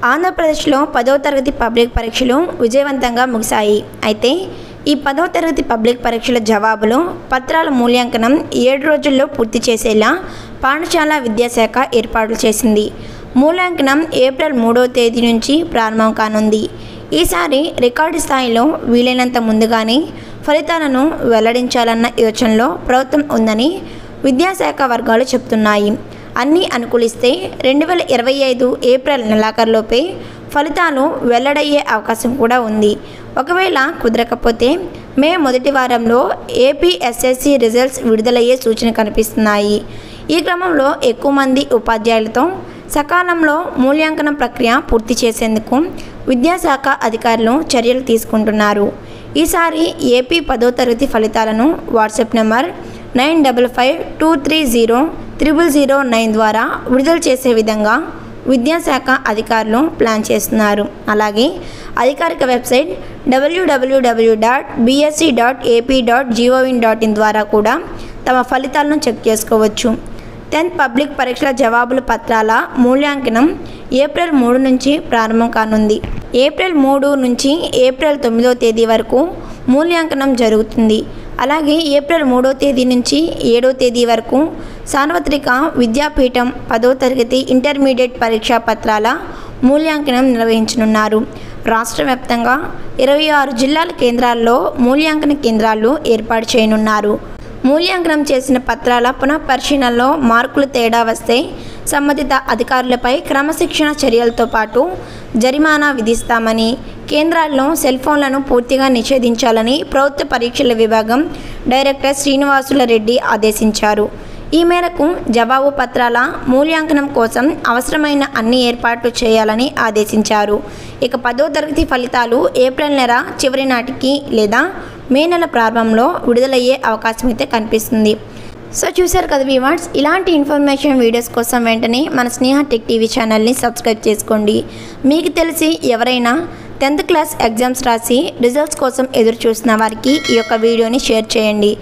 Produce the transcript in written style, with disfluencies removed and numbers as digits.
ఆంధ్రప్రదేశ్లో 10వ తరగతి పబ్లిక్ పరీక్షలు విజయవంతంగా ముగిశాయి. అయితే ఈ 10వ తరగతి పబ్లిక్ పరీక్షల జవాబులు పత్రాల మూల్యాంకనం 7 రోజుల్లో పూర్తి చేసేలా పాఠశాల విద్యాశాఖ ఏర్పాట్లు చేసింది. మూల్యాంకనం ఏప్రిల్ 3వ తేదీ నుంచి ప్రారంభం కానుంది. ఈసారి రికార్డు స్థాయిలో వీలైనంత ముందుగానే ఫలితాలను వెల్లడించాలన్న యోచనలో ప్రభుత్వం ఉందని విద్యాశాఖ వర్గాలు చెబుతున్నాయి. అన్నీ అనుకూలిస్తే 2025 ఏప్రిల్ నెలాఖరులోపే ఫలితాలు వెల్లడయ్యే అవకాశం కూడా ఉంది. ఒకవేళ కుదరకపోతే మే మొదటి వారంలో ఏపీ ఎస్ఎస్సి రిజల్ట్స్ విడుదలయ్యే సూచన కనిపిస్తున్నాయి. ఈ క్రమంలో ఎక్కువ మంది ఉపాధ్యాయులతో సకాలంలో మూల్యాంకనం ప్రక్రియ పూర్తి చేసేందుకు విద్యాశాఖ అధికారులు చర్యలు తీసుకుంటున్నారు. ఈసారి ఏపీ 10వ తరగతి ఫలితాలను వాట్సాప్ నెంబర్ 9552300009 ద్వారా విడుదల చేసే విధంగా విద్యాశాఖ అధికారులు ప్లాన్ చేస్తున్నారు. అలాగే అధికారిక వెబ్సైట్ www.bsc.ap.gov.in ద్వారా కూడా తమ ఫలితాలను చెక్ చేసుకోవచ్చు. 10th పబ్లిక్ పరీక్షల జవాబుల పత్రాల మూల్యాంకనం ఏప్రిల్ 3 నుంచి ప్రారంభం కానుంది. ఏప్రిల్ 3 నుంచి ఏప్రిల్ 9వ తేదీ వరకు మూల్యాంకనం జరుగుతుంది. అలాగే ఏప్రిల్ 3వ తేదీ నుంచి 7వ తేదీ వరకు సార్వత్రిక విద్యాపీఠం 10వ తరగతి ఇంటర్మీడియట్ పరీక్షా పత్రాల మూల్యాంకనం నిర్వహించనున్నారు. రాష్ట్ర వ్యాప్తంగా 26 జిల్లాల కేంద్రాల్లో మూల్యాంకన కేంద్రాలు ఏర్పాటు చేయనున్నారు. మూల్యాంకనం చేసిన పత్రాల పునఃపరిశీలనలో మార్కులు తేడా వస్తే సంబంధిత అధికారులపై క్రమశిక్షణ చర్యలతో పాటు జరిమానా విధిస్తామని, కేంద్రాల్లో సెల్ ఫోన్లను పూర్తిగా నిషేధించాలని ప్రభుత్వ పరీక్షల విభాగం డైరెక్టర్ శ్రీనివాసుల రెడ్డి ఆదేశించారు. ఈ మేరకు జవాబు పత్రాల మూల్యాంకనం కోసం అవసరమైన అన్ని ఏర్పాట్లు చేయాలని ఆదేశించారు. ఇక 10వ తరగతి ఫలితాలు ఏప్రిల్ నెల చివరి నాటికి లేదా మే నెల ప్రారంభంలో విడుదలయ్యే అవకాశం అయితే కనిపిస్తుంది. సో చూశారు కదా వ్యూవర్స్, ఇలాంటి ఇన్ఫర్మేషన్ వీడియోస్ కోసం వెంటనే మన స్నేహ టెక్ టీవీ ఛానల్ని సబ్స్క్రైబ్ చేసుకోండి. మీకు తెలిసి ఎవరైనా 10th క్లాస్ ఎగ్జామ్స్ రాసి రిజల్ట్స్ కోసం ఎదురు చూస్తున్న వారికి ఈ యొక్క వీడియోని షేర్ చేయండి.